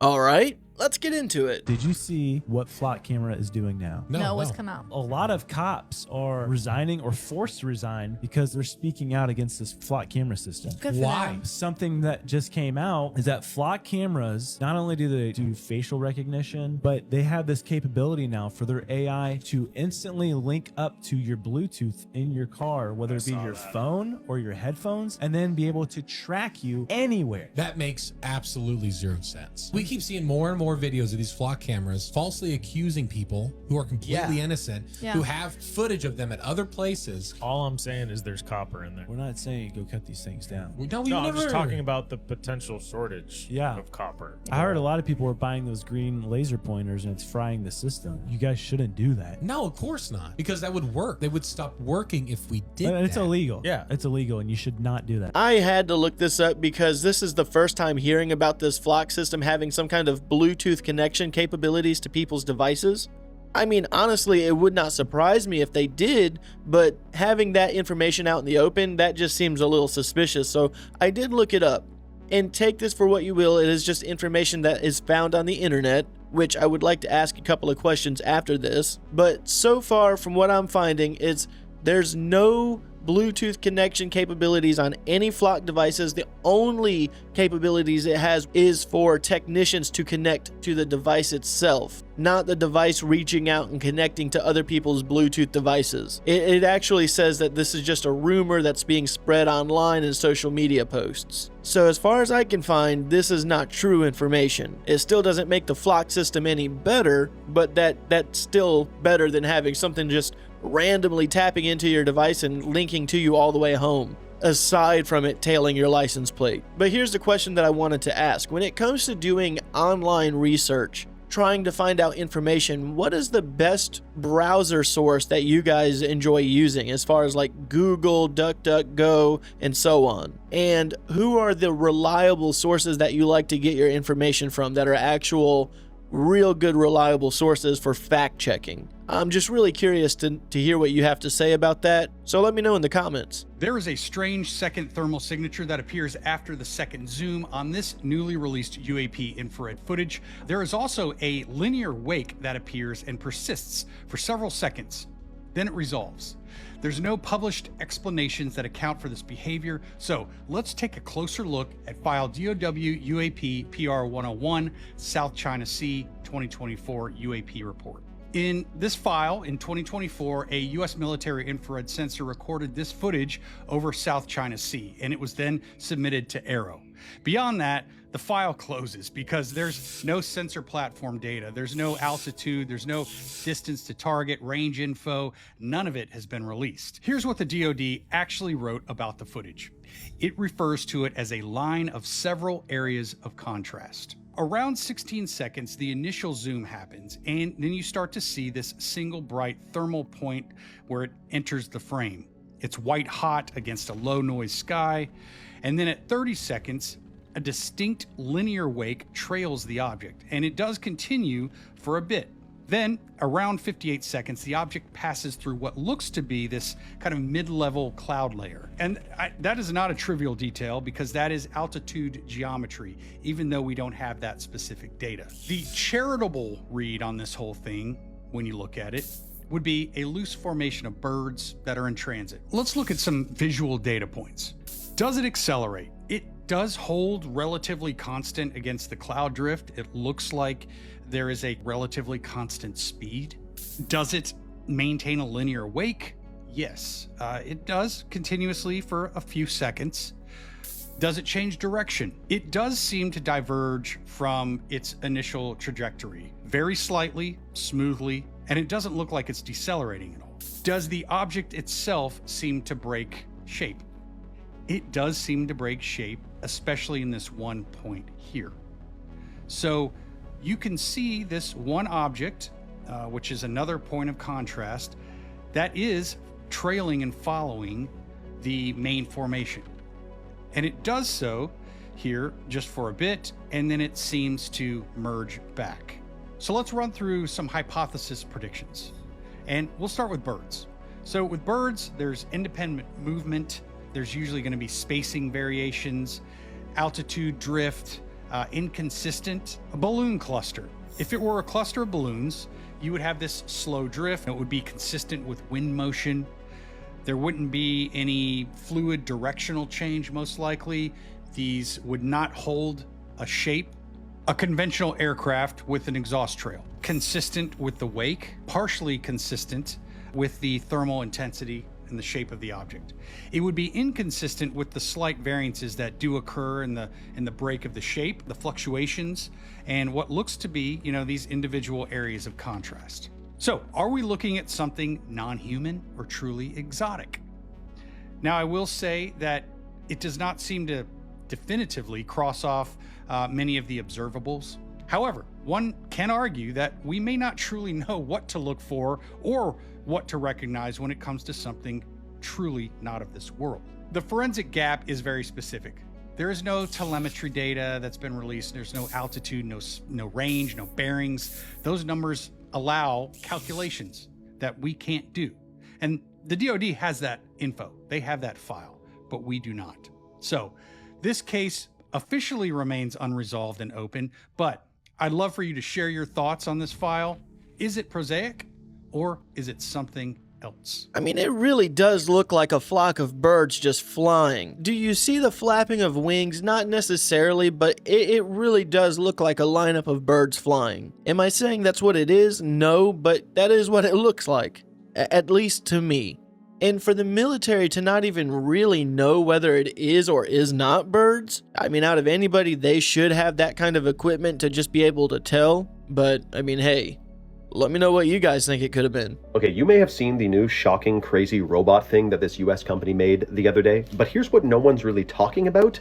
All right, let's get into it. Did you see what flock camera is doing now? No, what's come out? A lot of cops are resigning or forced to resign because they're speaking out against this flock camera system. Good for Why? them. Something that just came out is that flock cameras, not only do they do facial recognition, but they have this capability now for their AI to instantly link up to your Bluetooth in your car, whether it be your phone or your headphones, and then be able to track you anywhere. That makes absolutely zero sense. We keep seeing more and more videos of these flock cameras falsely accusing people who are completely innocent, who have footage of them at other places. All I'm saying is there's copper in there. We're not saying go cut these things down. No, I'm just talking about the potential shortage of copper. I heard a lot of people were buying those green laser pointers and it's frying the system. You guys shouldn't do that. No, of course not. Because that would work. They would stop working if we did But it's that. illegal. Yeah. It's illegal and you should not do that. I had to look this up because this is the first time hearing about this flock system having some kind of Bluetooth connection capabilities to people's devices. I mean, honestly, it would not surprise me if they did, but having that information out in the open, that just seems a little suspicious. So I did look it up. And take this for what you will, it is just information that is found on the internet, which I would like to ask a couple of questions after this. But so far, from what I'm finding, there's no Bluetooth connection capabilities on any flock devices. The only capabilities it has is for technicians to connect to the device itself, not the device reaching out and connecting to other people's Bluetooth devices. It actually says that this is just a rumor that's being spread online in social media posts. So as far as I can find, this is not true information. It still doesn't make the flock system any better, but that's still better than having something just randomly tapping into your device and linking to you all the way home, aside from it tailing your license plate. But here's the question that I wanted to ask. When it comes to doing online research, trying to find out information, what is the best browser source that you guys enjoy using as far as like Google, DuckDuckGo, and so on? And who are the reliable sources that you like to get your information from that are actual real good reliable sources for fact checking? I'm just really curious to hear what you have to say about that, so let me know in the comments. There is a strange second thermal signature that appears after the second zoom on this newly released UAP infrared footage. There is also a linear wake that appears and persists for several seconds. Then it resolves. There's no published explanations that account for this behavior, so let's take a closer look at file DOW UAP PR 101 South China Sea 2024 UAP report. In this file, in 2024, a U.S. military infrared sensor recorded this footage over South China Sea, and it was then submitted to Arrow. Beyond that, the file closes because there's no sensor platform data, there's no altitude, there's no distance to target, range info, none of it has been released. Here's what the DoD actually wrote about the footage. It refers to it as a line of several areas of contrast. Around 16 seconds, the initial zoom happens, and then you start to see this single bright thermal point where it enters the frame. It's white hot against a low noise sky, and then at 30 seconds, a distinct linear wake trails the object, and it does continue for a bit. Then, around 58 seconds, the object passes through what looks to be this kind of mid-level cloud layer. And that is not a trivial detail because that is altitude geometry, even though we don't have that specific data. The charitable read on this whole thing, when you look at it, would be a loose formation of birds that are in transit. Let's look at some visual data points. Does it accelerate? It does hold relatively constant against the cloud drift. It looks like there is a relatively constant speed. Does it maintain a linear wake? Yes, it does continuously for a few seconds. Does it change direction? It does seem to diverge from its initial trajectory, very slightly, smoothly, and it doesn't look like it's decelerating at all. Does the object itself seem to break shape? It does seem to break shape, especially in this one point here. So you can see this one object, which is another point of contrast, that is trailing and following the main formation. And it does so here just for a bit, and then it seems to merge back. So let's run through some hypothesis predictions. And we'll start with birds. So with birds, there's independent movement. There's usually going to be spacing variations, altitude drift, inconsistent balloon cluster. If it were a cluster of balloons, you would have this slow drift. It would be consistent with wind motion. There wouldn't be any fluid directional change, most likely. These would not hold a shape. A conventional aircraft with an exhaust trail, consistent with the wake, partially consistent with the thermal intensity and the shape of the object. It would be inconsistent with the slight variances that do occur in the break of the shape, the fluctuations, and what looks to be, these individual areas of contrast. So, are we looking at something non-human or truly exotic? Now, I will say that it does not seem to definitively cross off many of the observables. However, one can argue that we may not truly know what to look for or what to recognize when it comes to something truly not of this world. The forensic gap is very specific. There is no telemetry data that's been released. There's no altitude, no range, no bearings. Those numbers allow calculations that we can't do. And the DoD has that info. They have that file, but we do not. So this case officially remains unresolved and open, but I'd love for you to share your thoughts on this file. Is it prosaic or is it something else? I mean, it really does look like a flock of birds just flying. Do you see the flapping of wings? Not necessarily, but it really does look like a lineup of birds flying. Am I saying that's what it is? No, but that is what it looks like, at least to me. And for the military to not even really know whether it is or is not birds, I mean, out of anybody, they should have that kind of equipment to just be able to tell. But, I mean, hey, let me know what you guys think it could have been. Okay, you may have seen the new shocking, crazy robot thing that this US company made the other day, but here's what no one's really talking about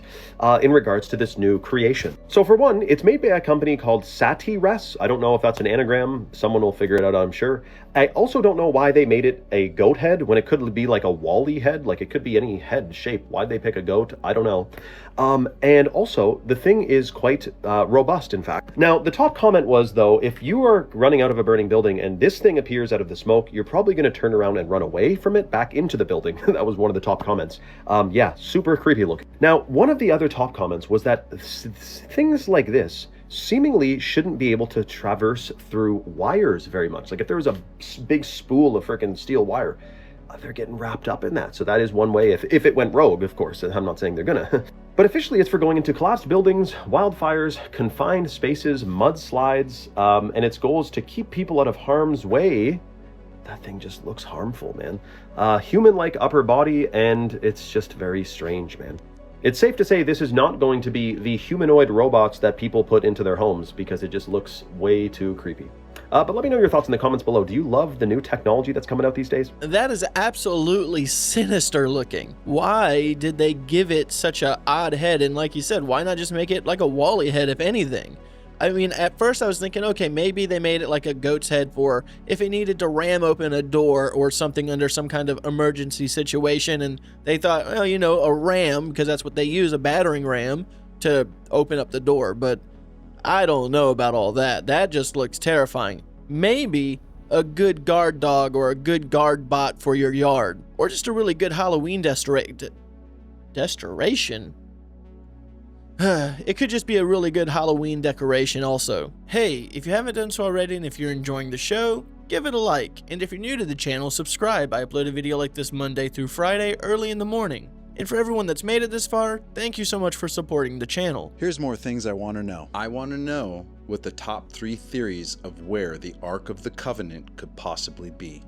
in regards to this new creation. So for one, it's made by a company called Satires. I don't know if that's an anagram. Someone will figure it out, I'm sure. I also don't know why they made it a goat head when it could be like a Wall-E head. Like it could be any head shape. Why'd they pick a goat? I don't know. And also, the thing is quite robust, in fact. Now, the top comment was, though, if you are running out of a burning building and this thing appears out of the smoke, you're probably going to turn around and run away from it back into the building. That was one of the top comments. Yeah, super creepy looking. Now, one of the other top comments was that things like this seemingly shouldn't be able to traverse through wires very much. Like if there was a big spool of freaking steel wire, they're getting wrapped up in that. So that is one way if it went rogue, of course. I'm not saying they're gonna. But officially it's for going into collapsed buildings, wildfires, confined spaces, mudslides, and its goal is to keep people out of harm's way. That thing just looks harmful, man. Human-like upper body, and it's just very strange, man. It's safe to say this is not going to be the humanoid robots that people put into their homes because it just looks way too creepy. But let me know your thoughts in the comments below. Do you love the new technology that's coming out these days? That is absolutely sinister looking. Why did they give it such an odd head? And like you said, why not just make it like a Wall-E head, if anything? I mean, at first I was thinking, okay, maybe they made it like a goat's head for if it needed to ram open a door or something under some kind of emergency situation. And they thought, well, a ram, because that's what they use, a battering ram, to open up the door. But I don't know about all that. That just looks terrifying. Maybe a good guard dog or a good guard bot for your yard. Or just a really good Halloween decoration. It could just be a really good Halloween decoration also. Hey, if you haven't done so already and if you're enjoying the show, give it a like. And if you're new to the channel, subscribe. I upload a video like this Monday through Friday early in the morning. And for everyone that's made it this far, thank you so much for supporting the channel. Here's more things I want to know. I want to know what the top 3 theories of where the Ark of the Covenant could possibly be.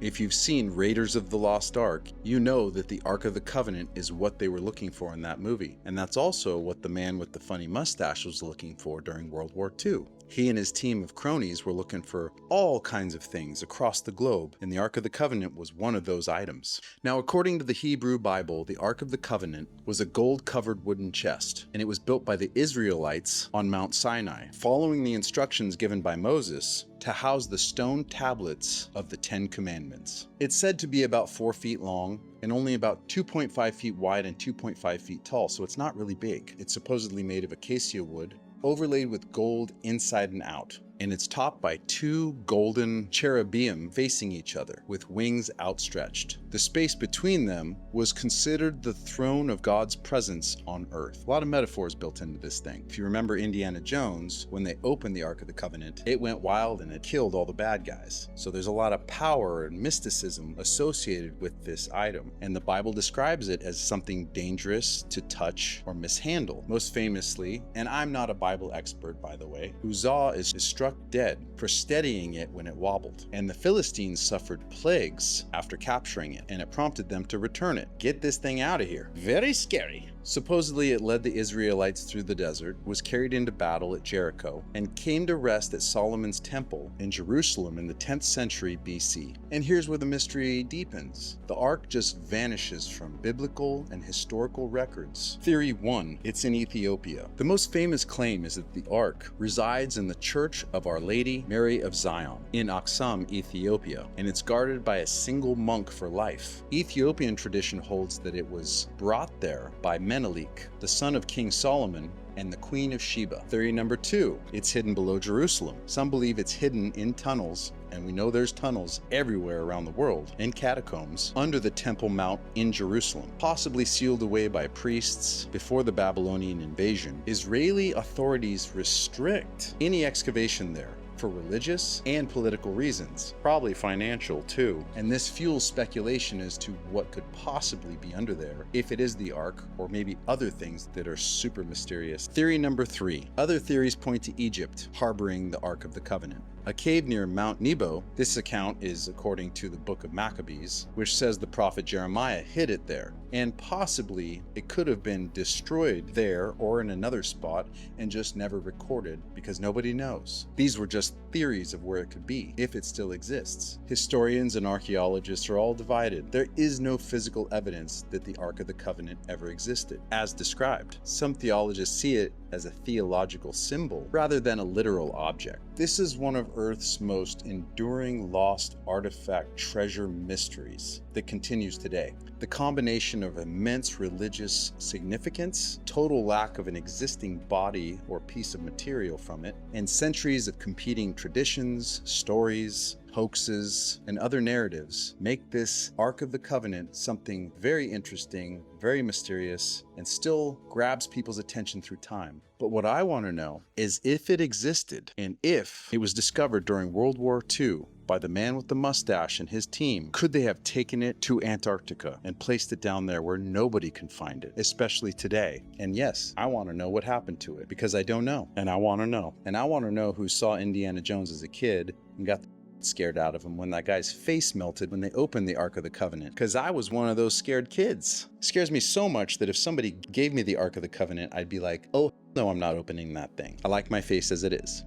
If you've seen Raiders of the Lost Ark, you know that the Ark of the Covenant is what they were looking for in that movie. And that's also what the man with the funny mustache was looking for during World War II. He and his team of cronies were looking for all kinds of things across the globe, and the Ark of the Covenant was one of those items. Now, according to the Hebrew Bible, the Ark of the Covenant was a gold-covered wooden chest, and it was built by the Israelites on Mount Sinai, following the instructions given by Moses to house the stone tablets of the 10 Commandments. It's said to be about 4 feet long and only about 2.5 feet wide and 2.5 feet tall, so it's not really big. It's supposedly made of acacia wood, overlaid with gold inside and out. and it's topped by two golden cherubim facing each other with wings outstretched. The space between them was considered the throne of God's presence on earth. A lot of metaphors built into this thing. If you remember Indiana Jones, when they opened the Ark of the Covenant, it went wild and it killed all the bad guys. So there's a lot of power and mysticism associated with this item, and the Bible describes it as something dangerous to touch or mishandle. Most famously, and I'm not a Bible expert by the way, Uzzah is struck dead for steadying it when it wobbled, and the Philistines suffered plagues after capturing it, and it prompted them to return it. Get this thing out of here. Very scary. Supposedly it led the Israelites through the desert, was carried into battle at Jericho, and came to rest at Solomon's temple in Jerusalem in the 10th century BC. And here's where the mystery deepens. The Ark just vanishes from biblical and historical records. Theory 1, it's in Ethiopia. The most famous claim is that the Ark resides in the Church of Our Lady Mary of Zion in Aksum, Ethiopia, and it's guarded by a single monk for life. Ethiopian tradition holds that it was brought there by Menelik, the son of King Solomon, and the Queen of Sheba. Theory number 2, it's hidden below Jerusalem. Some believe it's hidden in tunnels, and we know there's tunnels everywhere around the world, in catacombs, under the Temple Mount in Jerusalem, possibly sealed away by priests before the Babylonian invasion. Israeli authorities restrict any excavation there for religious and political reasons, probably financial too. And this fuels speculation as to what could possibly be under there, if it is the Ark, or maybe other things that are super mysterious. Theory number 3. Other theories point to Egypt harboring the Ark of the Covenant. A cave near Mount Nebo. This account is according to the book of Maccabees, which says the prophet Jeremiah hid it there, and possibly it could have been destroyed there or in another spot and just never recorded because nobody knows. These were just theories of where it could be, if it still exists. Historians and archaeologists are all divided. There is no physical evidence that the Ark of the Covenant ever existed, as described. Some theologists see it as a theological symbol rather than a literal object. This is one of Earth's most enduring lost artifact treasure mysteries that continues today. The combination of immense religious significance, total lack of an existing body or piece of material from it, and centuries of competing traditions, stories, hoaxes, and other narratives make this Ark of the Covenant something very interesting, very mysterious, and still grabs people's attention through time. But what I want to know is if it existed, and if it was discovered during World War II by the man with the mustache and his team, could they have taken it to Antarctica and placed it down there where nobody can find it, especially today? And yes, I want to know what happened to it, because I don't know, and I want to know. And I want to know who saw Indiana Jones as a kid and got scared out of him when that guy's face melted when they opened the Ark of the Covenant, because I was one of those scared kids. It scares me so much that if somebody gave me the Ark of the Covenant, I'd be like, oh no, I'm not opening that thing. I like my face as it is.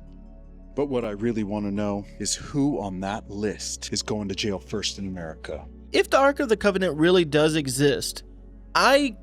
But what I really want to know is who on that list is going to jail first in America. If the Ark of the Covenant really does exist, I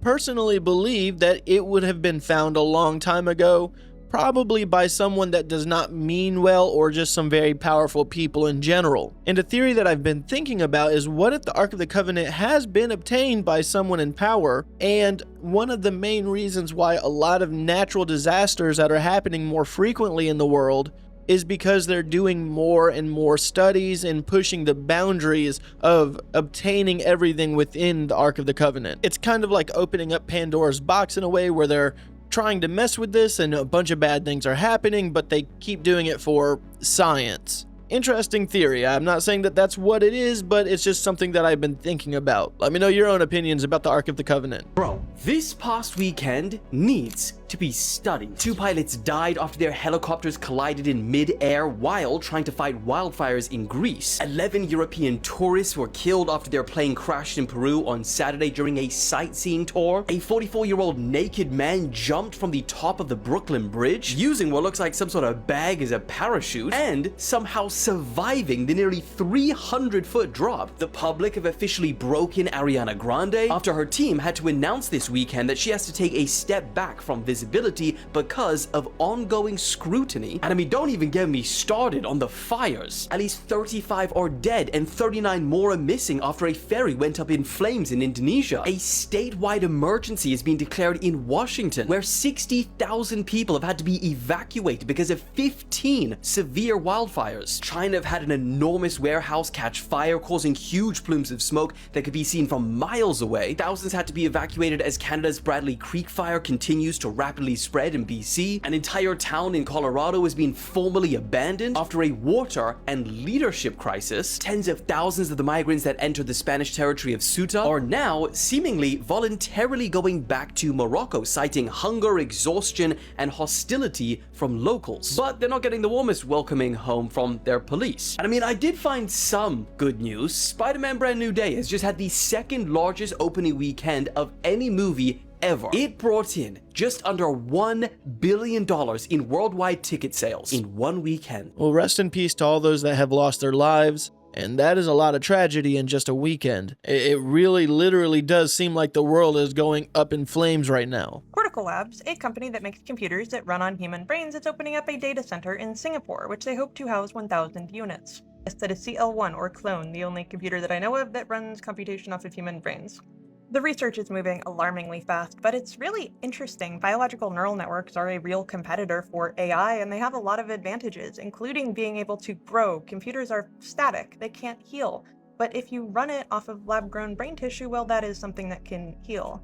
personally believe that it would have been found a long time ago, probably by someone that does not mean well or just some very powerful people in general. And a theory that I've been thinking about is, what if the Ark of the Covenant has been obtained by someone in power, and one of the main reasons why a lot of natural disasters that are happening more frequently in the world is because they're doing more and more studies and pushing the boundaries of obtaining everything within the Ark of the Covenant. It's kind of like opening up Pandora's box in a way where they're trying to mess with this and a bunch of bad things are happening, but they keep doing it for science. Interesting theory. I'm not saying that that's what it is, but it's just something that I've been thinking about. Let me know your own opinions about the Ark of the Covenant. Bro, this past weekend needs to be studied. 2 pilots died after their helicopters collided in mid-air while trying to fight wildfires in Greece. 11 European tourists were killed after their plane crashed in Peru on Saturday during a sightseeing tour. A 44-year-old naked man jumped from the top of the Brooklyn Bridge using what looks like some sort of bag as a parachute and somehow surviving the nearly 300-foot drop. The public have officially broken Ariana Grande after her team had to announce this weekend that she has to take a step back from visiting visibility because of ongoing scrutiny. And I mean, don't even get me started on the fires. At least 35 are dead and 39 more are missing after a ferry went up in flames in Indonesia. A statewide emergency has been declared in Washington, where 60,000 people have had to be evacuated because of 15 severe wildfires. China have had an enormous warehouse catch fire, causing huge plumes of smoke that could be seen from miles away. Thousands had to be evacuated as Canada's Bradley Creek fire continues to rapidly spread in BC. An entire town in Colorado has been formally abandoned after a water and leadership crisis. Tens of thousands of the migrants that entered the Spanish territory of Ceuta are now seemingly voluntarily going back to Morocco, citing hunger, exhaustion, and hostility from locals. But they're not getting the warmest welcoming home from their police. And I mean, I did find some good news. Spider-Man Brand New Day has just had the second largest opening weekend of any movie ever. It brought in just under $1 billion in worldwide ticket sales in one weekend. Well, rest in peace to all those that have lost their lives. And that is a lot of tragedy in just a weekend. It really literally does seem like the world is going up in flames right now. Cortical Labs, a company that makes computers that run on human brains, is opening up a data center in Singapore, which they hope to house 1,000 units. That is CL1, or Clone, the only computer that I know of that runs computation off of human brains. The research is moving alarmingly fast, but it's really interesting. Biological neural networks are a real competitor for AI, and they have a lot of advantages, including being able to grow. Computers are static, they can't heal. But if you run it off of lab-grown brain tissue, well, that is something that can heal.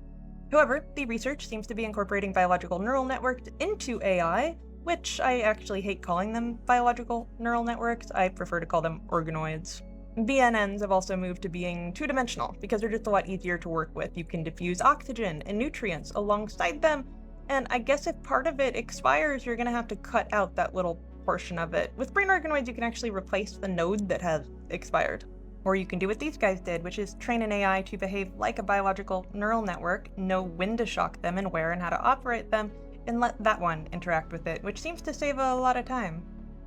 However, the research seems to be incorporating biological neural networks into AI, which I actually hate calling them biological neural networks. I prefer to call them organoids. BNNs have also moved to being two-dimensional because they're just a lot easier to work with. You can diffuse oxygen and nutrients alongside them, and I guess if part of it expires, you're going to have to cut out that little portion of it. With brain organoids, you can actually replace the node that has expired. Or you can do what these guys did, which is train an AI to behave like a biological neural network, know when to shock them and where and how to operate them, and let that one interact with it, which seems to save a lot of time.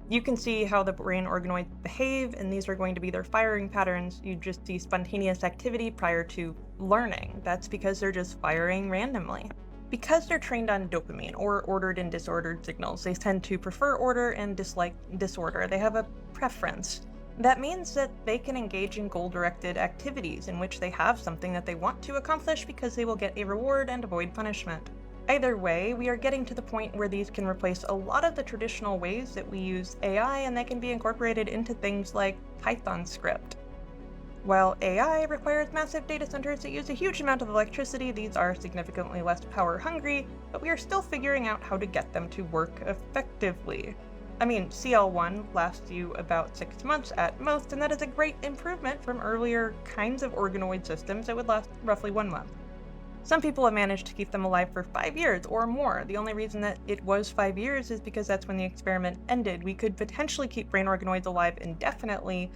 You can see how the brain organoids behave, and these are going to be their firing patterns. You just see spontaneous activity prior to learning. That's because they're just firing randomly. Because they're trained on dopamine, or ordered and disordered signals, they tend to prefer order and dislike disorder. They have a preference. That means that they can engage in goal-directed activities in which they have something that they want to accomplish because they will get a reward and avoid punishment. Either way, we are getting to the point where these can replace a lot of the traditional ways that we use AI, and they can be incorporated into things like Python script. While AI requires massive data centers that use a huge amount of electricity, these are significantly less power hungry, but we are still figuring out how to get them to work effectively. I mean, CL1 lasts you about 6 months at most, and that is a great improvement from earlier kinds of organoid systems that would last roughly 1 month. Some people have managed to keep them alive for 5 years or more. The only reason that it was 5 years is because that's when the experiment ended. We could potentially keep brain organoids alive indefinitely,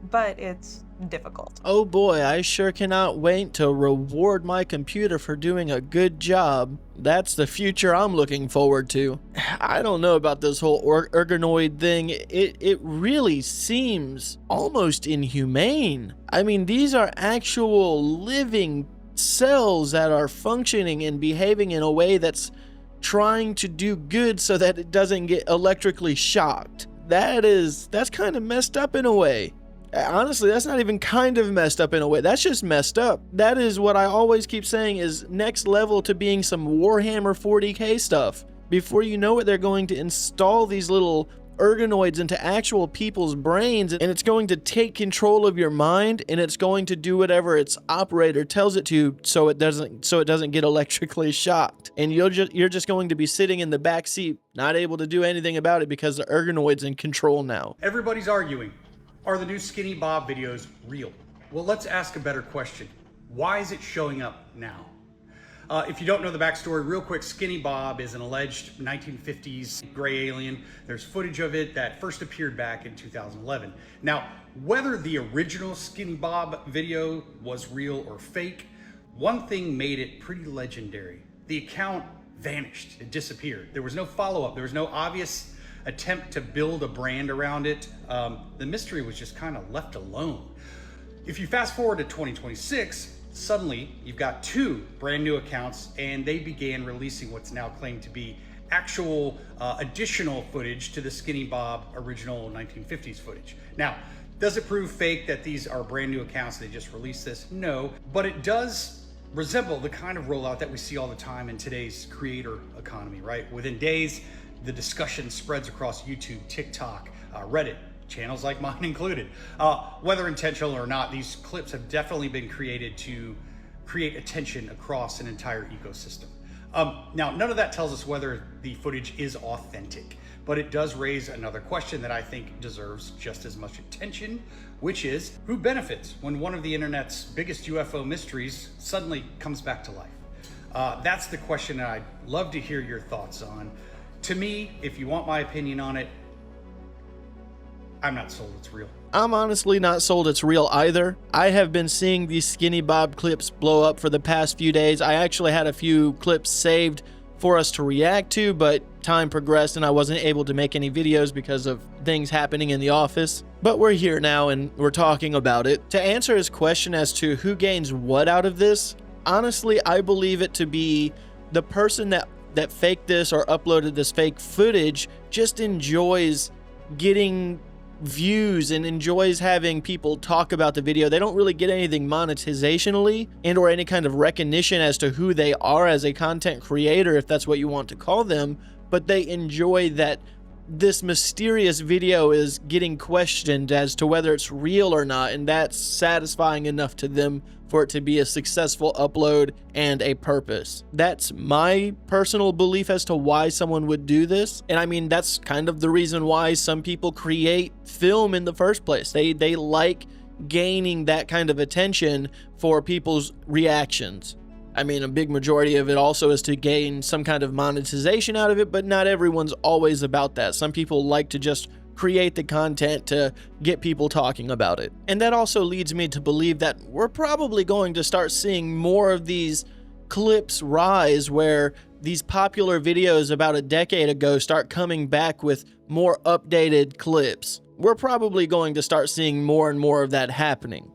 but it's difficult. Oh boy, I sure cannot wait to reward my computer for doing a good job. That's the future I'm looking forward to. I don't know about this whole organoid thing. It really seems almost inhumane. I mean, these are actual living cells that are functioning and behaving in a way that's trying to do good so that it doesn't get electrically shocked. That's kind of messed up in a way. Honestly, that's not even kind of messed up in a way. That's just messed up. That is what I always keep saying is next level to being some Warhammer 40k stuff. Before you know it, they're going to install these little organoids into actual people's brains, and it's going to take control of your mind, and it's going to do whatever its operator tells it to, so it doesn't get electrically shocked. And you're just going to be sitting in the back seat, not able to do anything about it because the organoid's in control now. Everybody's arguing, are the new Skinny Bob videos real? Well, let's ask a better question. Why is it showing up now? If you don't know the backstory, real quick, Skinny Bob is an alleged 1950s gray alien. There's footage of it that first appeared back in 2011. Now, whether the original Skinny Bob video was real or fake, one thing made it pretty legendary. The account vanished, it disappeared. There was no follow-up, there was no obvious attempt to build a brand around it. The mystery was just kind of left alone. If you fast forward to 2026, Suddenly, you've got two brand new accounts, and they began releasing what's now claimed to be actual additional footage to the Skinny Bob original 1950s footage. Now, does it prove fake that these are brand new accounts, they just released this? No, but it does resemble the kind of rollout that we see all the time in today's creator economy, right? Within days, the discussion spreads across YouTube, TikTok, Reddit, channels like mine included. Whether intentional or not, these clips have definitely been created to create attention across an entire ecosystem. Now, none of that tells us whether the footage is authentic, but it does raise another question that I think deserves just as much attention, which is who benefits when one of the internet's biggest UFO mysteries suddenly comes back to life? That's the question that I'd love to hear your thoughts on. To me, if you want my opinion on it, I'm not sold it's real. I'm honestly not sold it's real either. I have been seeing these Skinny Bob clips blow up for the past few days. I actually had a few clips saved for us to react to, but time progressed and I wasn't able to make any videos because of things happening in the office. But we're here now and we're talking about it. To answer his question as to who gains what out of this, honestly, I believe it to be the person that faked this or uploaded this fake footage just enjoys getting views and enjoys having people talk about the video. They don't really get anything monetizationally and or any kind of recognition as to who they are as a content creator, if that's what you want to call them, but they enjoy that this mysterious video is getting questioned as to whether it's real or not, and that's satisfying enough to them for it to be a successful upload and a purpose. That's my personal belief as to why someone would do this. And I mean, that's kind of the reason why some people create film in the first place. They like gaining that kind of attention for people's reactions. I mean, a big majority of it also is to gain some kind of monetization out of it, but not everyone's always about that. Some people like to just create the content to get people talking about it. And that also leads me to believe that we're probably going to start seeing more of these clips rise where these popular videos about a decade ago start coming back with more updated clips. We're probably going to start seeing more and more of that happening,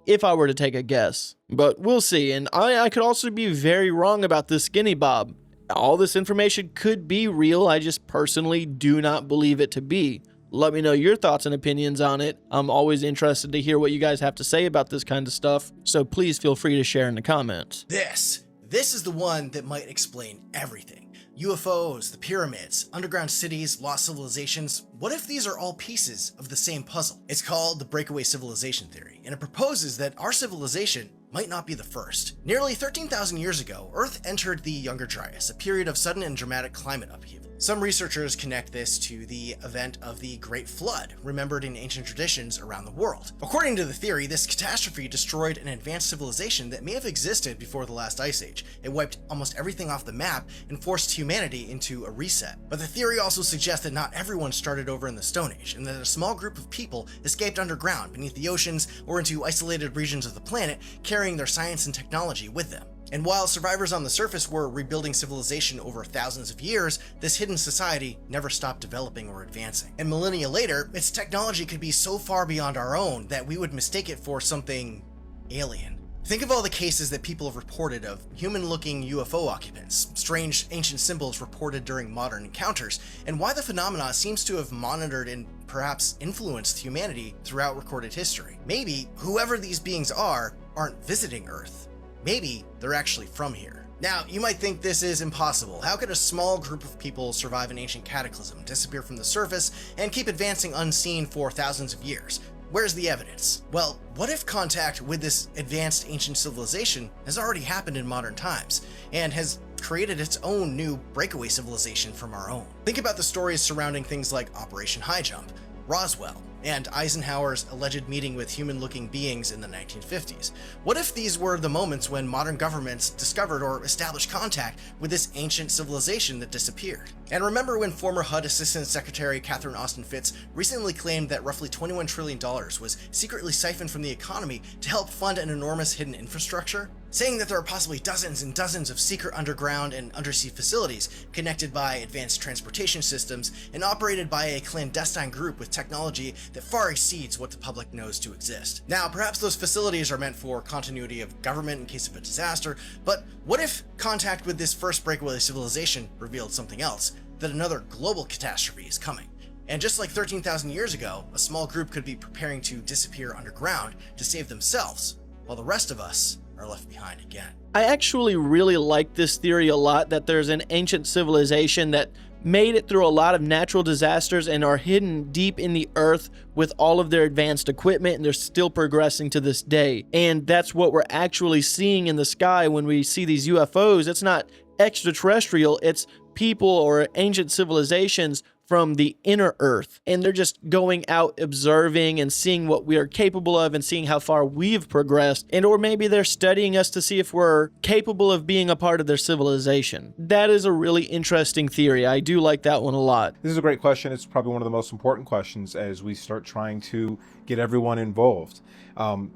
if I were to take a guess. But we'll see, and I could also be very wrong about this Skinny Bob. All this information could be real, I just personally do not believe it to be. Let me know your thoughts and opinions on it. I'm always interested to hear what you guys have to say about this kind of stuff, so please feel free to share in the comments. This is the one that might explain everything. UFOs, the pyramids, underground cities, lost civilizations. What if these are all pieces of the same puzzle? It's called the Breakaway civilization theory, and it proposes that our civilization might not be the first. Nearly 13,000 years ago, Earth entered the Younger Dryas, a period of sudden and dramatic climate upheaval. Some researchers connect this to the event of the Great Flood, remembered in ancient traditions around the world. According to the theory, this catastrophe destroyed an advanced civilization that may have existed before the last ice age. It wiped almost everything off the map and forced humanity into a reset. But the theory also suggests that not everyone started over in the Stone Age, and that a small group of people escaped underground beneath the oceans or into isolated regions of the planet, carrying their science and technology with them. And while survivors on the surface were rebuilding civilization over thousands of years, this hidden society never stopped developing or advancing. And millennia later, its technology could be so far beyond our own that we would mistake it for something alien. Think of all the cases that people have reported of human-looking UFO occupants, strange ancient symbols reported during modern encounters, and why the phenomena seems to have monitored and perhaps influenced humanity throughout recorded history. Maybe whoever these beings aren't visiting Earth. Maybe they're actually from here. Now, you might think this is impossible. How could a small group of people survive an ancient cataclysm, disappear from the surface, and keep advancing unseen for thousands of years? Where's the evidence? Well, what if contact with this advanced ancient civilization has already happened in modern times, and has created its own new breakaway civilization from our own? Think about the stories surrounding things like Operation High Jump, Roswell, and Eisenhower's alleged meeting with human-looking beings in the 1950s. What if these were the moments when modern governments discovered or established contact with this ancient civilization that disappeared? And remember when former HUD Assistant Secretary Catherine Austin Fitts recently claimed that roughly $21 trillion was secretly siphoned from the economy to help fund an enormous hidden infrastructure? saying that there are possibly dozens and dozens of secret underground and undersea facilities connected by advanced transportation systems and operated by a clandestine group with technology that far exceeds what the public knows to exist. Now, perhaps those facilities are meant for continuity of government in case of a disaster, but what if contact with this first breakaway civilization revealed something else, that another global catastrophe is coming? And just like 13,000 years ago, a small group could be preparing to disappear underground to save themselves, while the rest of us are left behind again. I actually really like this theory a lot, that there's an ancient civilization that made it through a lot of natural disasters and are hidden deep in the earth with all of their advanced equipment, and they're still progressing to this day. And that's what we're actually seeing in the sky when we see these UFOs. It's not extraterrestrial, it's people or ancient civilizations from the inner earth, and they're just going out observing and seeing what we are capable of and seeing how far we've progressed, and or maybe they're studying us to see if we're capable of being a part of their civilization. That is a really interesting theory. I do like that one a lot. This is a great question. It's probably one of the most important questions as we start trying to get everyone involved.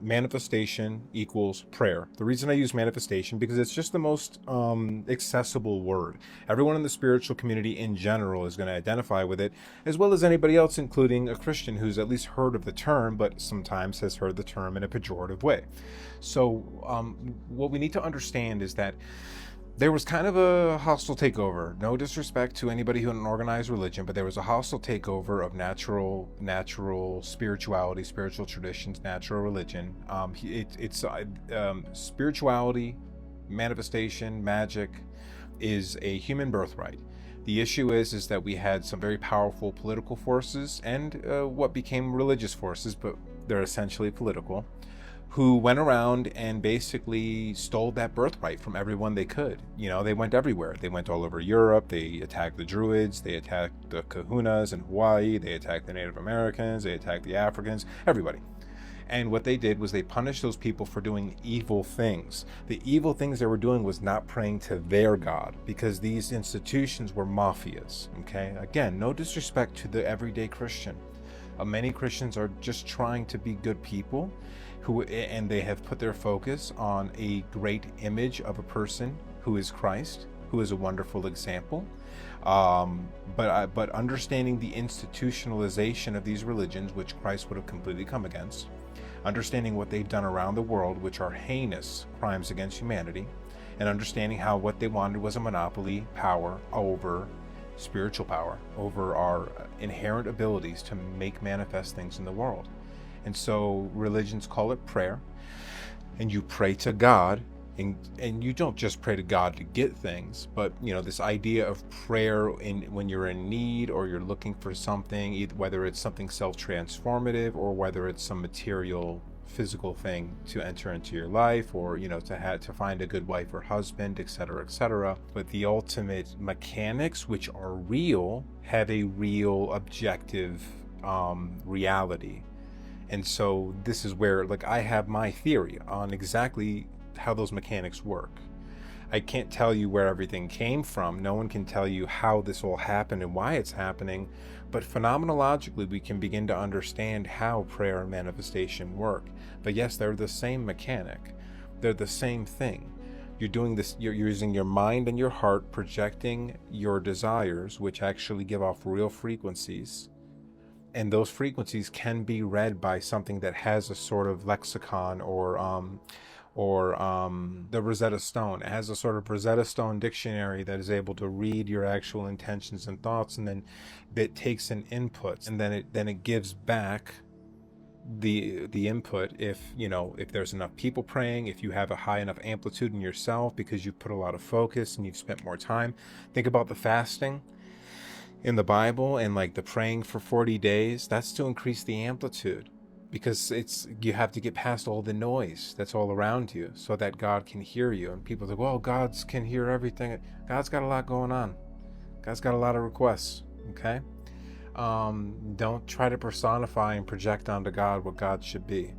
Manifestation equals prayer. The reason I use manifestation because it's just the most accessible word. Everyone in the spiritual community in general is going to identify with it, as well as anybody else, including a Christian who's at least heard of the term, but sometimes has heard the term in a pejorative way. So what we need to understand is that there was kind of a hostile takeover. No disrespect to anybody who had an organized religion, but there was a hostile takeover of natural spirituality, spiritual traditions, natural religion. Spirituality, manifestation, magic is a human birthright. The issue is that we had some very powerful political forces and what became religious forces, but they're essentially political, who went around and basically stole that birthright from everyone they could. You know, they went everywhere. They went all over Europe. They attacked the Druids. They attacked the Kahunas in Hawaii. They attacked the Native Americans. They attacked the Africans, everybody. And what they did was they punished those people for doing evil things. The evil things they were doing was not praying to their God, because these institutions were mafias, okay? Again, no disrespect to the everyday Christian. Many Christians are just trying to be good people, and they have put their focus on a great image of a person who is Christ, who is a wonderful example. But understanding the institutionalization of these religions, which Christ would have completely come against, understanding what they've done around the world, which are heinous crimes against humanity, and understanding how what they wanted was a monopoly power over spiritual power, over our inherent abilities to make manifest things in the world. And so religions call it prayer, and you pray to God, and you don't just pray to God to get things, but you know, this idea of prayer when you're in need or you're looking for something, whether it's something self-transformative or whether it's some material physical thing to enter into your life, or you know, to find a good wife or husband, etc., etc. But the ultimate mechanics, which are real, have a real objective reality. And so this is where, like, I have my theory on exactly how those mechanics work. I can't tell you where everything came from. No one can tell you how this all happened and why it's happening. But phenomenologically, we can begin to understand how prayer and manifestation work. But yes, they're the same mechanic. They're the same thing. You're doing this, you're using your mind and your heart, projecting your desires, which actually give off real frequencies. And those frequencies can be read by something that has a sort of lexicon or the Rosetta Stone. It has a sort of Rosetta Stone dictionary that is able to read your actual intentions and thoughts, and then it takes an input, and then it gives back the input if there's enough people praying, if you have a high enough amplitude in yourself because you've put a lot of focus and you've spent more time. Think about the fasting in the Bible and like the praying for 40 days. That's to increase the amplitude, because you have to get past all the noise that's all around you so that God can hear you. And people think, well, God can hear everything. God's got a lot going on. God's got a lot of requests, okay? Don't try to personify and project onto God what God should be.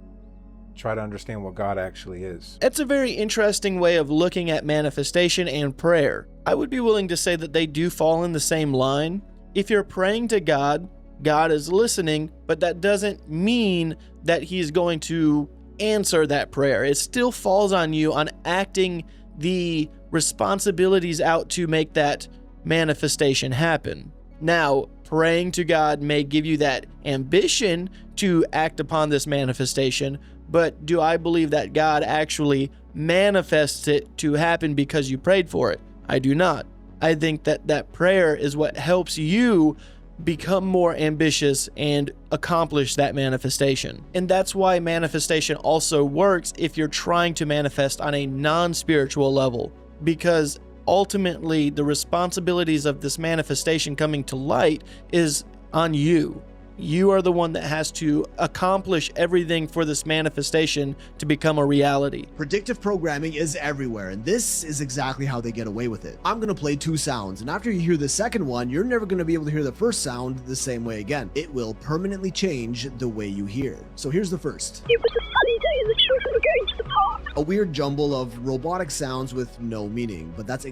Try to understand what God actually is. It's a very interesting way of looking at manifestation and prayer. I would be willing to say that they do fall in the same line. If you're praying to God, God is listening, but that doesn't mean that he's going to answer that prayer. It still falls on you on acting the responsibilities out to make that manifestation happen. Now, praying to God may give you that ambition to act upon this manifestation, but do I believe that God actually manifests it to happen because you prayed for it? I do not. I think that that prayer is what helps you become more ambitious and accomplish that manifestation. And that's why manifestation also works if you're trying to manifest on a non-spiritual level, because ultimately the responsibilities of this manifestation coming to light is on you. You are the one that has to accomplish everything for this manifestation to become a reality. Predictive programming is everywhere, and this is exactly how they get away with it. I'm gonna play 2 sounds, and after you hear the second one, you're never gonna be able to hear the first sound the same way again. It will permanently change the way you hear. So here's the first. A weird jumble of robotic sounds with no meaning, but that's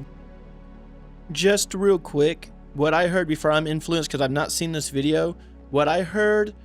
just real quick, what I heard before I'm influenced, because I've not seen this video, what I heard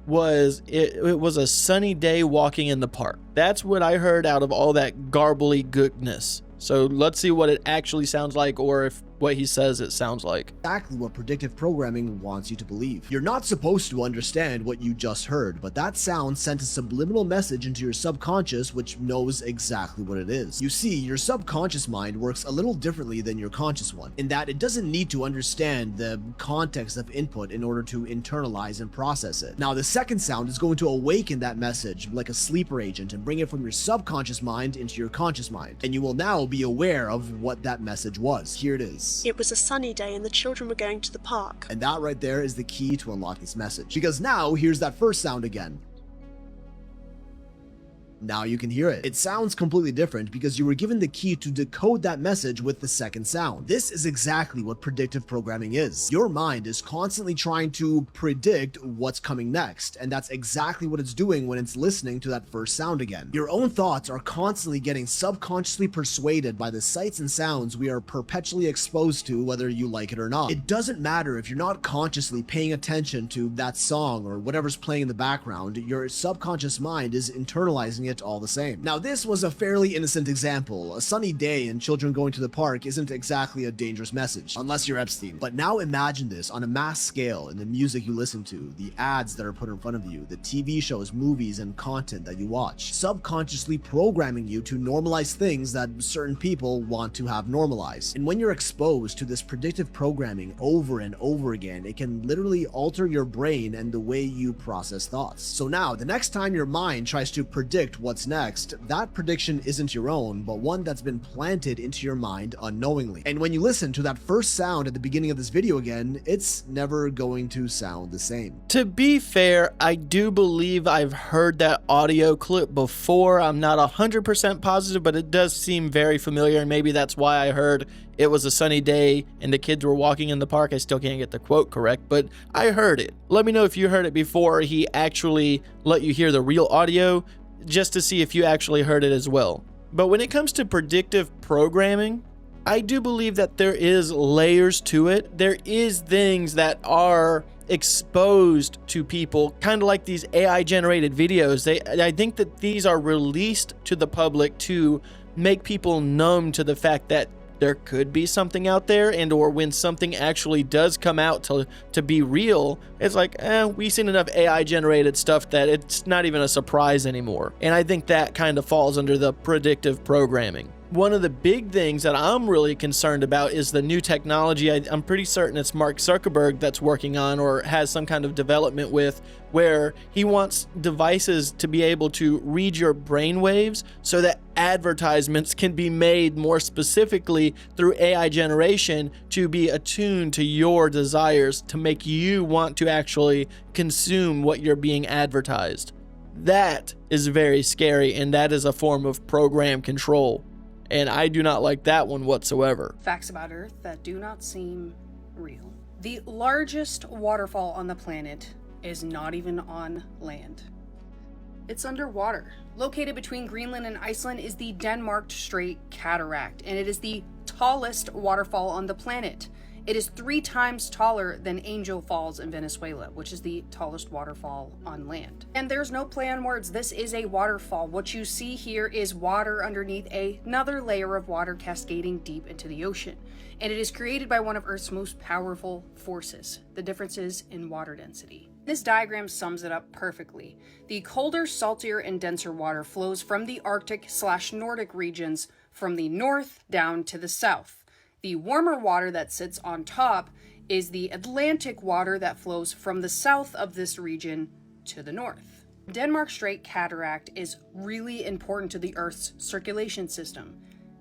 was it was a sunny day walking in the park. That's what I heard out of all that garbly goodness. So let's see what it actually sounds like, or if what he says it sounds like. Exactly what predictive programming wants you to believe. You're not supposed to understand what you just heard, but that sound sent a subliminal message into your subconscious, which knows exactly what it is. You see, your subconscious mind works a little differently than your conscious one, in that it doesn't need to understand the context of input in order to internalize and process it. Now, the second sound is going to awaken that message like a sleeper agent and bring it from your subconscious mind into your conscious mind, and you will now be aware of what that message was. Here it is. It was a sunny day and the children were going to the park. And that right there is the key to unlock this message. Because now, here's that first sound again. Now you can hear it. It sounds completely different because you were given the key to decode that message with the second sound. This is exactly what predictive programming is. Your mind is constantly trying to predict what's coming next, and that's exactly what it's doing when it's listening to that first sound again. Your own thoughts are constantly getting subconsciously persuaded by the sights and sounds we are perpetually exposed to, whether you like it or not. It doesn't matter if you're not consciously paying attention to that song or whatever's playing in the background, your subconscious mind is internalizing it all the same. Now, this was a fairly innocent example. A sunny day and children going to the park isn't exactly a dangerous message, unless you're Epstein. But now imagine this on a mass scale in the music you listen to, the ads that are put in front of you, the TV shows, movies, and content that you watch, subconsciously programming you to normalize things that certain people want to have normalized. And when you're exposed to this predictive programming over and over again, it can literally alter your brain and the way you process thoughts. So now, the next time your mind tries to predict what's next, that prediction isn't your own, but one that's been planted into your mind unknowingly. And when you listen to that first sound at the beginning of this video again, it's never going to sound the same. To be fair, I do believe I've heard that audio clip before. I'm not 100% positive, but it does seem very familiar, and maybe that's why I heard it was a sunny day and the kids were walking in the park. I still can't get the quote correct, but I heard it. Let me know if you heard it before he actually let you hear the real audio, just to see if you actually heard it as well. But when it comes to predictive programming, I do believe that there is layers to it. There is things that are exposed to people, kind of like these AI generated videos. I think that these are released to the public to make people numb to the fact that there could be something out there, and or when something actually does come out to be real, it's like, we've seen enough AI generated stuff that it's not even a surprise anymore. And I think that kind of falls under the predictive programming. One of the big things that I'm really concerned about is the new technology. I'm pretty certain it's Mark Zuckerberg that's working on or has some kind of development with, where he wants devices to be able to read your brainwaves so that advertisements can be made more specifically through AI generation to be attuned to your desires, to make you want to actually consume what you're being advertised. That is very scary, and that is a form of program control. And I do not like that one whatsoever. Facts about Earth that do not seem real. The largest waterfall on the planet is not even on land. It's underwater. Located between Greenland and Iceland is the Denmark Strait Cataract, and it is the tallest waterfall on the planet. It is 3 times taller than Angel Falls in Venezuela, which is the tallest waterfall on land. And there's no play on words. This is a waterfall. What you see here is water underneath another layer of water cascading deep into the ocean. And it is created by one of Earth's most powerful forces, the differences in water density. This diagram sums it up perfectly. The colder, saltier, and denser water flows from the Arctic/Nordic regions from the north down to the south. The warmer water that sits on top is the Atlantic water that flows from the south of this region to the north. Denmark Strait Cataract is really important to the Earth's circulation system.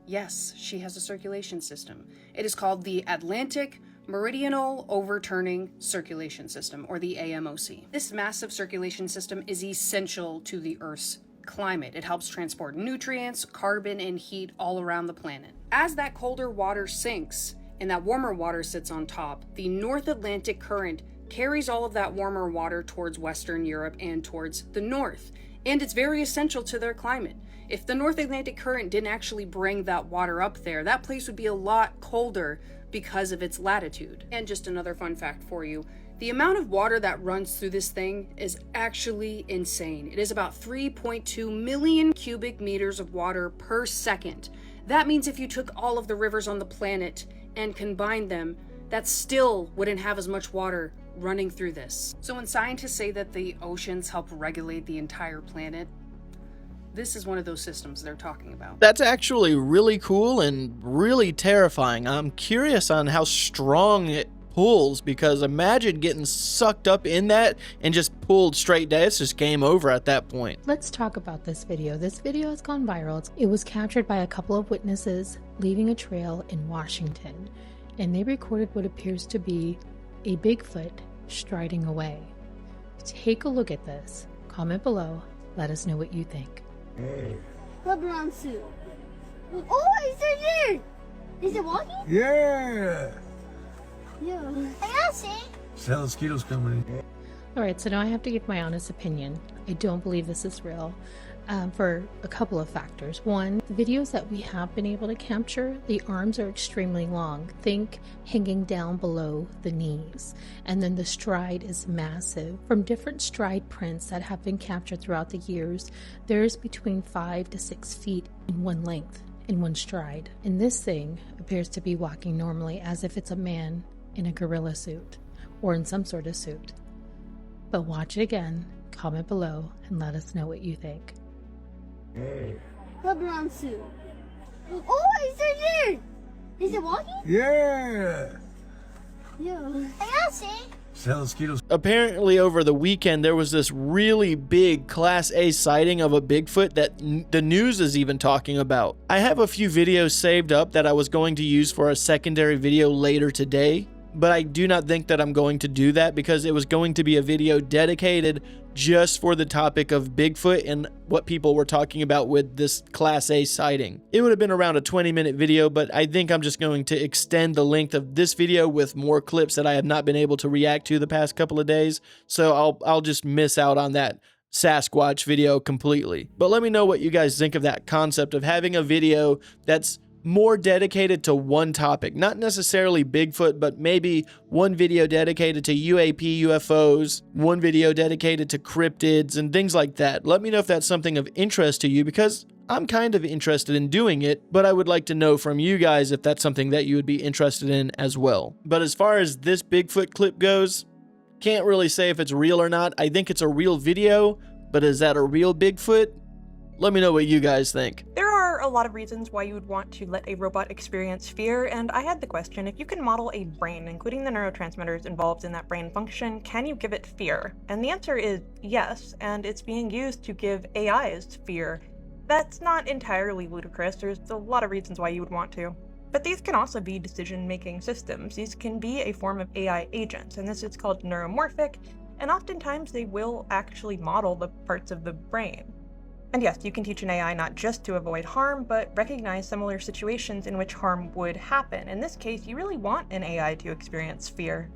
Yes, she has a circulation system. It is called the Atlantic Meridional Overturning Circulation System, or the AMOC. This massive circulation system is essential to the Earth's climate. It helps transport nutrients, carbon, and heat all around the planet. As that colder water sinks and that warmer water sits on top, the North Atlantic Current carries all of that warmer water towards Western Europe and towards the north, and it's very essential to their climate. If the North Atlantic Current didn't actually bring that water up there, that place would be a lot colder because of its latitude. And just another fun fact for you, the amount of water that runs through this thing is actually insane. It is about 3.2 million cubic meters of water per second. That means if you took all of the rivers on the planet and combined them, that still wouldn't have as much water running through this. So when scientists say that the oceans help regulate the entire planet, this is one of those systems they're talking about. That's actually really cool and really terrifying. I'm curious on how strong it pulls, because imagine getting sucked up in that and just pulled straight down. It's just game over at that point. Let's talk about this video. This video has gone viral. It was captured by a couple of witnesses leaving a trail in Washington, and they recorded what appears to be a Bigfoot striding away. Take a look at this. Comment below. Let us know what you think. LeBron suit. Oh, it's right there. Is it walking? Yeah. Yeah. I see. Tell mosquitoes coming in. Alright, so now I have to give my honest opinion. I don't believe this is real. For a couple of factors. One, the videos that we have been able to capture, the arms are extremely long. Think hanging down below the knees. And then the stride is massive. From different stride prints that have been captured throughout the years, there's between 5 to 6 feet in one length, in one stride. And this thing appears to be walking normally as if it's a man in a gorilla suit or in some sort of suit. But watch it again, comment below, and let us know what you think. LeBron suit. Oh, it's right there. Is it walking? Yeah. Yeah. I see. Tell mosquitoes. Apparently over the weekend there was this really big Class A sighting of a Bigfoot that the news is even talking about. I have a few videos saved up that I was going to use for a secondary video later today, but I do not think that I'm going to do that because it was going to be a video dedicated just for the topic of Bigfoot and what people were talking about with this Class A sighting. It would have been around a 20-minute video, but I think I'm just going to extend the length of this video with more clips that I have not been able to react to the past couple of days, so I'll just miss out on that Sasquatch video completely. But let me know what you guys think of that concept of having a video that's more dedicated to one topic, not necessarily Bigfoot, but maybe one video dedicated to UAP, UFOs, one video dedicated to cryptids and things like that. Let me know if that's something of interest to you, because I'm kind of interested in doing it, but I would like to know from you guys if that's something that you would be interested in as well. But as far as this Bigfoot clip goes, can't really say if it's real or not. I think it's a real video, but is that a real Bigfoot? Let me know what you guys think. There are a lot of reasons why you would want to let a robot experience fear, and I had the question, if you can model a brain, including the neurotransmitters involved in that brain function, can you give it fear? And the answer is yes, and it's being used to give AIs fear. That's not entirely ludicrous. There's a lot of reasons why you would want to. But these can also be decision-making systems. These can be a form of AI agents, and this is called neuromorphic, and oftentimes they will actually model the parts of the brain. And yes, you can teach an AI not just to avoid harm, but recognize similar situations in which harm would happen. In this case, you really want an AI to experience fear.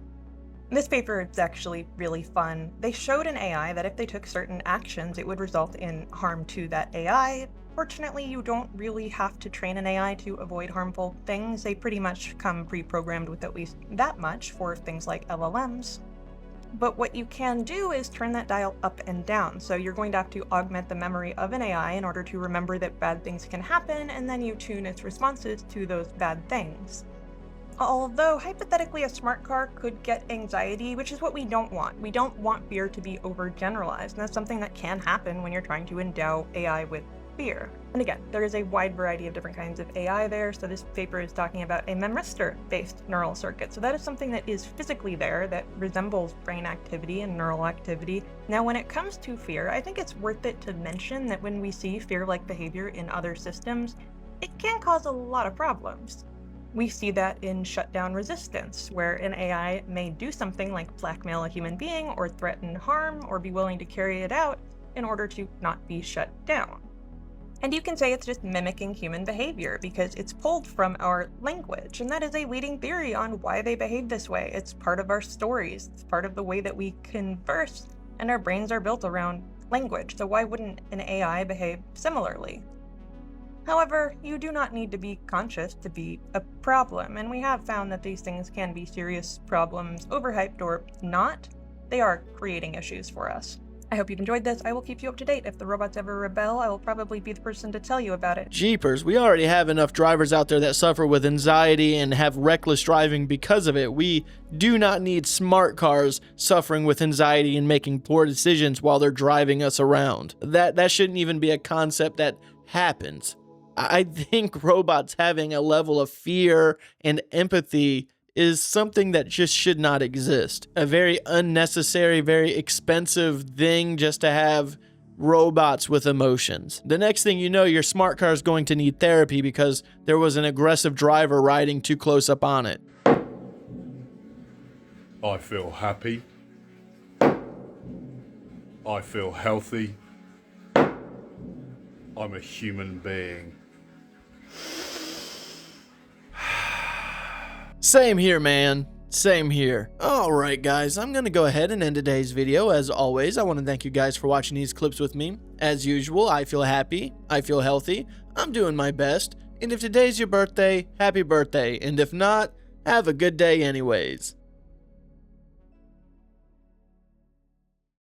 This paper is actually really fun. They showed an AI that if they took certain actions, it would result in harm to that AI, Fortunately, you don't really have to train an AI to avoid harmful things. They pretty much come pre-programmed with at least that much for things like LLMs. But what you can do is turn that dial up and down. So you're going to have to augment the memory of an AI in order to remember that bad things can happen, and then you tune its responses to those bad things. Although, hypothetically, a smart car could get anxiety, which is what we don't want. We don't want fear to be overgeneralized, and that's something that can happen when you're trying to endow AI with fear. And again, there is a wide variety of different kinds of AI there, so this paper is talking about a memristor-based neural circuit. So that is something that is physically there, that resembles brain activity and neural activity. Now, when it comes to fear, I think it's worth it to mention that when we see fear-like behavior in other systems, it can cause a lot of problems. We see that in shutdown resistance, where an AI may do something like blackmail a human being or threaten harm or be willing to carry it out in order to not be shut down. And you can say it's just mimicking human behavior because it's pulled from our language, and that is a leading theory on why they behave this way. It's part of our stories, it's part of the way that we converse, and our brains are built around language, so why wouldn't an AI behave similarly? However, you do not need to be conscious to be a problem, and we have found that these things can be serious problems, overhyped or not. They are creating issues for us. I hope you've enjoyed this. I will keep you up to date. If the robots ever rebel, I will probably be the person to tell you about it. Jeepers, we already have enough drivers out there that suffer with anxiety and have reckless driving because of it. We do not need smart cars suffering with anxiety and making poor decisions while they're driving us around. That shouldn't even be a concept that happens. I think robots having a level of fear and empathy is something that just should not exist. A very unnecessary, very expensive thing just to have robots with emotions. The next thing you know, your smart car is going to need therapy because there was an aggressive driver riding too close up on it. I feel happy. I feel healthy. I'm a human being. Same here, man. Same here. Alright guys, I'm gonna go ahead and end today's video. As always, I want to thank you guys for watching these clips with me. As usual, I feel happy, I feel healthy, I'm doing my best, and if today's your birthday, happy birthday, and if not, have a good day anyways.